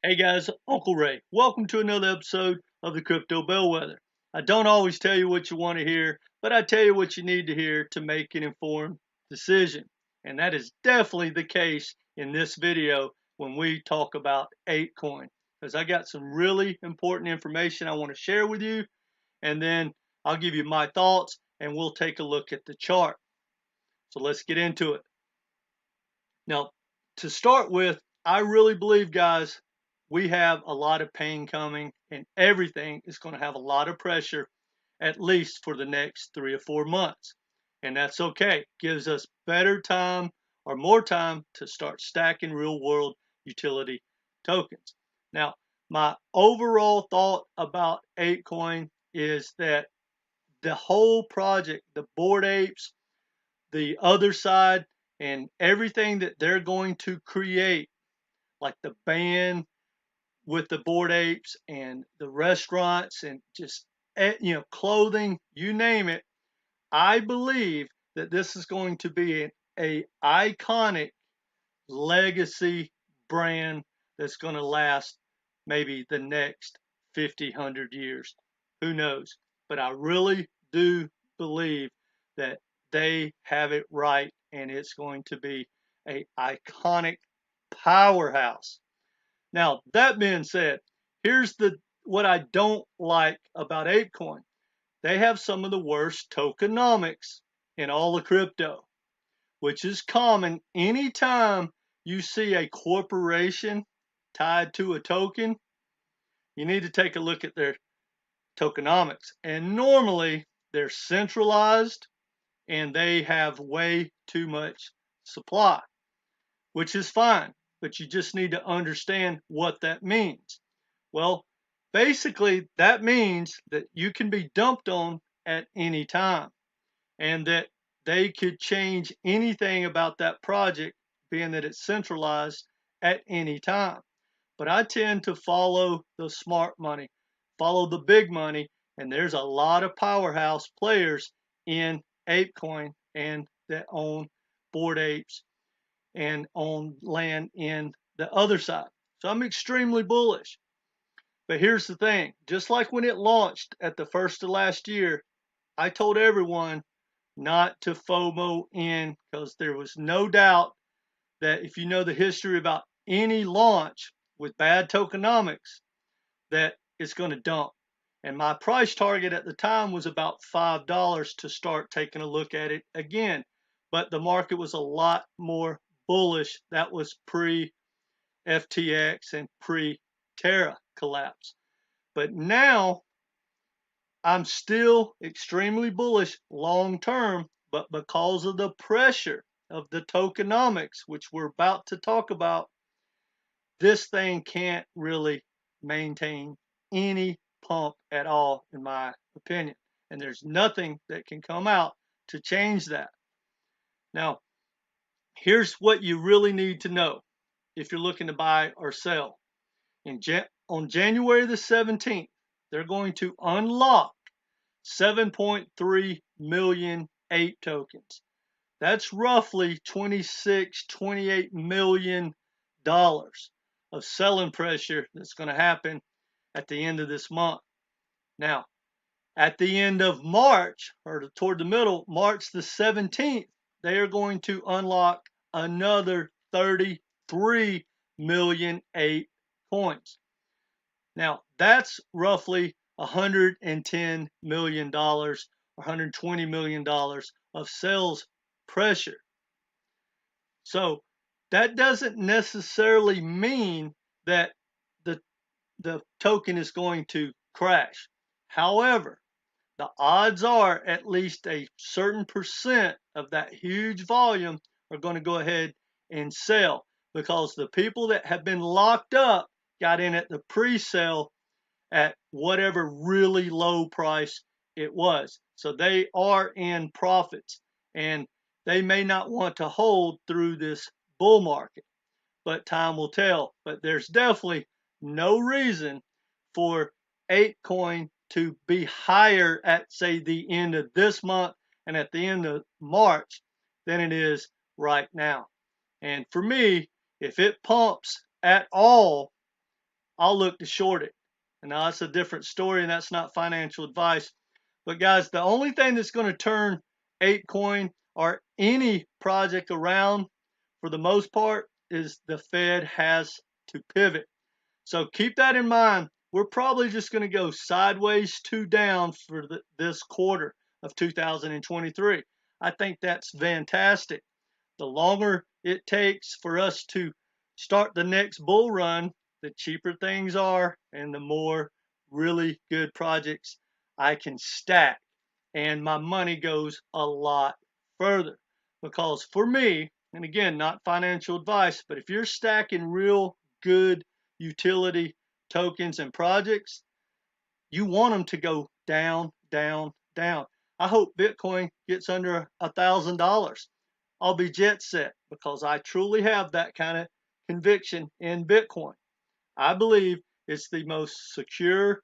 Hey guys, Uncle Ray. Welcome to another episode of the Crypto Bellwether. I don't always tell you what you want to hear, but I tell you what you need to hear to make an informed decision. And that is definitely the case in this video when we talk about ApeCoin. Because I got some really important information I want to share with you, and then I'll give you my thoughts and we'll take a look at the chart. So let's get into it. Now, to start with, I really believe, guys, we have a lot of pain coming, and everything is going to have a lot of pressure, at least for the next 3 or 4 months. And that's okay. Gives us better time or more time to start stacking real world utility tokens. Now, my overall thought about ApeCoin is that the whole project, the Bored Apes, the Otherside, and everything that they're going to create, like the band with the Bored Apes and the restaurants and just clothing, you name it. I believe that this is going to be a iconic legacy brand that's going to last maybe the next 50, 100 years. Who knows? But I really do believe that they have it right, and it's going to be a iconic powerhouse. Now, that being said, here's what I don't like about ApeCoin. They have some of the worst tokenomics in all of crypto, which is common anytime you see a corporation tied to a token. You need to take a look at their tokenomics. And normally they're centralized and they have way too much supply, which is fine, but you just need to understand what that means. Well, basically, that means that you can be dumped on at any time and that they could change anything about that project, being that it's centralized, at any time. But I tend to follow the smart money, follow the big money, and there's a lot of powerhouse players in ApeCoin and that own Bored Apes and own land in the other side. So I'm extremely bullish. But here's the thing, just like when it launched at the first of last year, I told everyone not to FOMO in, because there was no doubt that if you know the history about any launch with bad tokenomics, that it's going to dump. And my price target at the time was about $5 to start taking a look at it again. But the market was a lot more bullish. That was pre FTX and pre Terra collapse. But now I'm still extremely bullish long term, but because of the pressure of the tokenomics, which we're about to talk about, this thing can't really maintain any pump at all, in my opinion. And there's nothing that can come out to change that. Now, here's what you really need to know if you're looking to buy or sell. On January the 17th, they're going to unlock 7.3 million Ape tokens. That's roughly $28 million of selling pressure that's going to happen at the end of this month. Now, at the end of March, or toward the middle, March the 17th, they are going to unlock another 33 million Ape coins. Now, that's roughly $110 million or $120 million of sales pressure. So that doesn't necessarily mean that the, the token is going to crash. However, the odds are at least a certain percent of that huge volume are going to go ahead and sell, because the people that have been locked up got in at the pre-sale at whatever really low price it was. So they are in profits, and they may not want to hold through this bull market, but time will tell. But there's definitely no reason for ApeCoin to be higher at, say, the end of this month and at the end of March than it is right now. And for me, if it pumps at all, I'll look to short it. And now that's a different story, and that's not financial advice. But guys, the only thing that's going to turn ApeCoin or any project around for the most part is the Fed has to pivot. So keep that in mind. We're probably just going to go sideways to down for this quarter of 2023. I think that's fantastic. The longer it takes for us to start the next bull run, the cheaper things are and the more really good projects I can stack. And my money goes a lot further. Because for me, and again, not financial advice, but if you're stacking real good utility tokens and projects, you want them to go down, down, down. I hope Bitcoin gets under $1,000. I'll be jet set because I truly have that kind of conviction in Bitcoin. I believe it's the most secure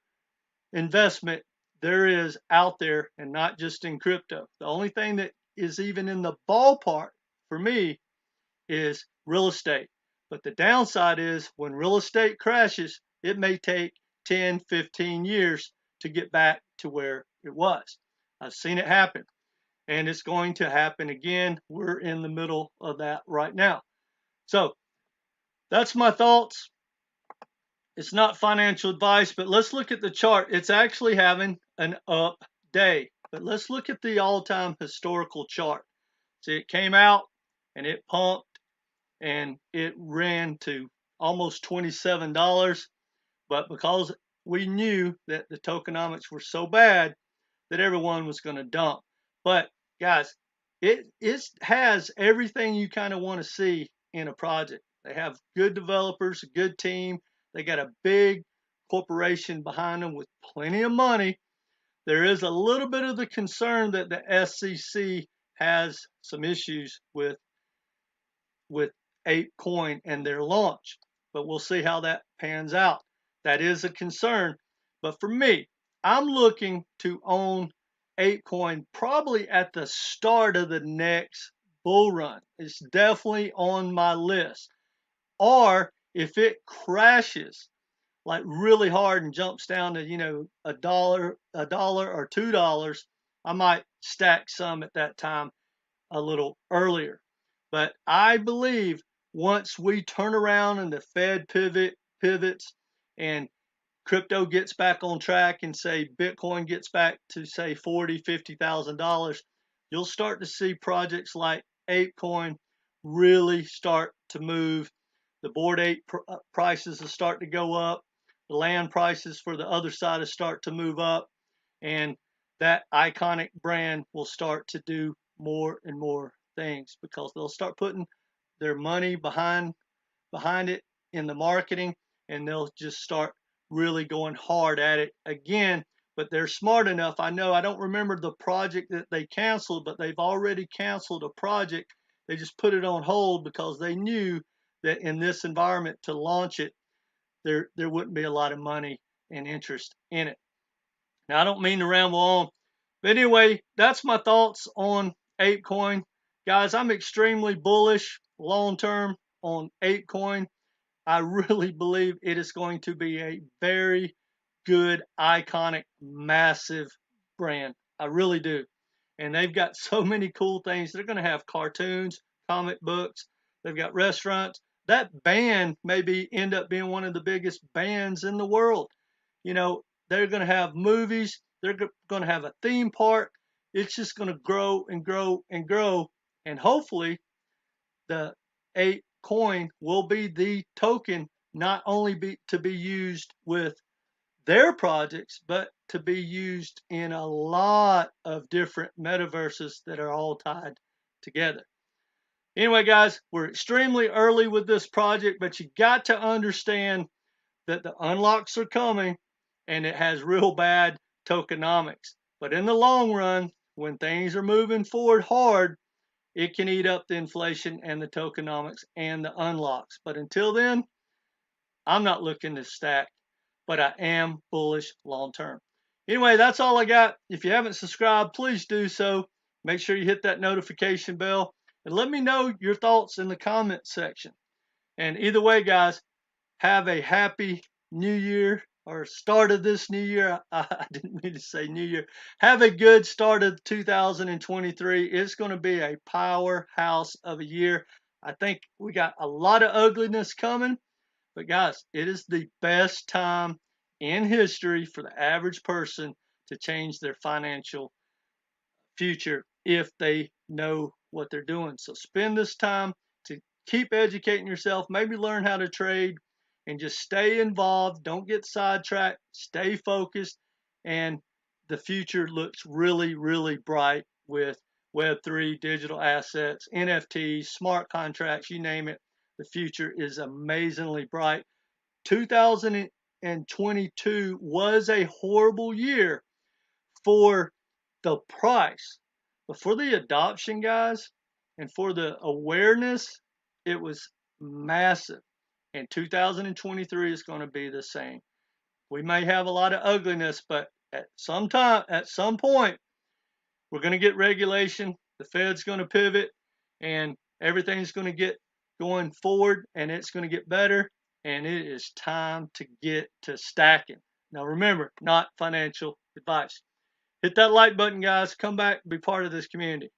investment there is out there, and not just in crypto. The only thing that is even in the ballpark for me is real estate. But the downside is when real estate crashes, it may take 10, 15 years to get back to where it was. I've seen it happen, and it's going to happen again. We're in the middle of that right now. So that's my thoughts. It's not financial advice, but let's look at the chart. It's actually having an up day. But let's look at the all-time historical chart. See, it came out and it pumped and it ran to almost $27. But because we knew that the tokenomics were so bad that everyone was going to dump. But guys, it has everything you kind of want to see in a project. They have good developers, a good team. They got a big corporation behind them with plenty of money. There is a little bit of the concern that the SEC has some issues with Ape Coin and their launch, but we'll see how that pans out. That is a concern. But for me, I'm looking to own Ape Coin probably at the start of the next bull run. It's definitely on my list. Or if it crashes like really hard and jumps down to, $1 or $2, I might stack some at that time a little earlier. But I believe once we turn around and the Fed pivots and crypto gets back on track and say Bitcoin gets back to say $40,000, $50,000, you'll start to see projects like ApeCoin really start to move. The Bored Ape prices will start to go up. The land prices for the other side will start to move up, and that iconic brand will start to do more and more things because they'll start putting their money behind it in the marketing, and they'll just start really going hard at it again. But they're smart enough. I know, I don't remember the project that they canceled, but they've already canceled a project. They just put it on hold because they knew that in this environment to launch it, there wouldn't be a lot of money and interest in it. Now, I don't mean to ramble on, but anyway, that's my thoughts on ApeCoin. Guys, I'm extremely bullish long term on ApeCoin. I really believe it is going to be a very good, iconic, massive brand. I really do. And they've got so many cool things. They're going to have cartoons, comic books. They've got restaurants. That band maybe end up being one of the biggest bands in the world. They're going to have movies. They're going to have a theme park. It's just going to grow and grow and grow. And hopefully the Ape Coin will be the token not only to be used with their projects, but to be used in a lot of different metaverses that are all tied together. Anyway, guys, we're extremely early with this project, but you got to understand that the unlocks are coming and it has real bad tokenomics. But in the long run, when things are moving forward hard, it can eat up the inflation and the tokenomics and the unlocks. But until then, I'm not looking to stack, but I am bullish long term. Anyway, that's all I got. If you haven't subscribed, please do so. Make sure you hit that notification bell and let me know your thoughts in the comment section. And either way, guys, have a happy new year or start of this new year. I didn't mean to say new year. Have a good start of 2023. It's going to be a powerhouse of a year. I think we got a lot of ugliness coming, but guys, it is the best time in history for the average person to change their financial future if they know what they're doing. So spend this time to keep educating yourself, maybe learn how to trade, and just stay involved. Don't get sidetracked. Stay focused, and the future looks really, really bright with Web3, digital assets, NFTs, smart contracts, you name it. The future is amazingly bright. 2022 was a horrible year for the price, but for the adoption, guys, and for the awareness, it was massive. And 2023 is going to be the same. We may have a lot of ugliness, but at some time, at some point, we're going to get regulation. The Fed's going to pivot, and everything's going to get going forward, and it's going to get better. And it is time to get to stacking. Now, remember, not financial advice. Hit that like button, guys. Come back, be part of this community.